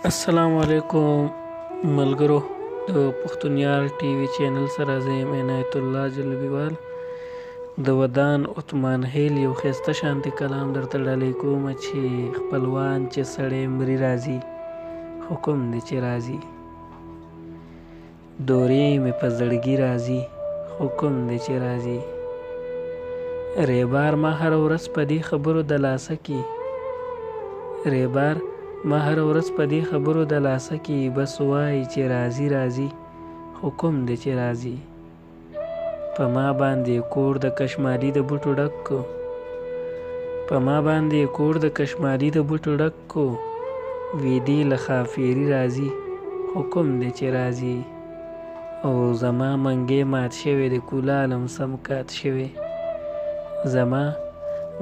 السلام علیکم ملګرو، د پښتونیار ټي وي چینل سره زه یم عنایت الله جلبیوال. د ودان عثمان هیل یو ښایسته شانتي کلام درته ډالۍ کوم چې خپلوان چې سړی مري راځي، حکم دی چې راځي. دورې مې په زړګي راځي، حکم دی چې راځي. ریبار ما هره ورځ په دې خبرو د لاسه کې، ریبار ما هره ورځ په دې خبرو د لاسه کې، بس وایي چې راځي راځي، حکم دی چې راځي. په ما باندې کور د کشمالي د بوټو ډک کو، په ما باندې کور د کشمالي د بوټو ډک کو، ویدې له خافیري راځي، حکم دی چې راځي. او زما منګې مات شوی د کولالم سم کات شوی، زما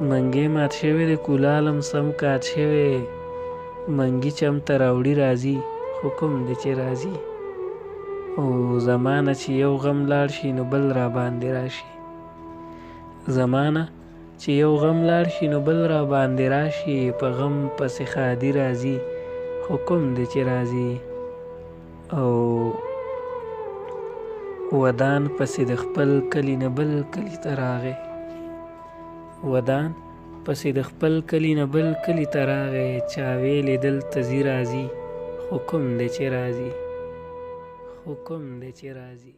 منګې مات شوی د کولالم سم کات شوی، منګي چمته راوړي راځي، حکم دی چې راځي. او زمانه چې یو غم لاړ شي نو بل را باندې راشي، زمانه چې یو غم لاړ شي نو بل را باندې راشي، په غم پسې ښادي راځي، حکم دی چې راځي. او ودان پسې د خپل کلي نه بل کلي ته راغی، ودان پسې د خپل کلي نه بل کلي ته راغی، چا ویلې دلته ځي راځي، حکم دی چې راځي، حکم دی چې راځي.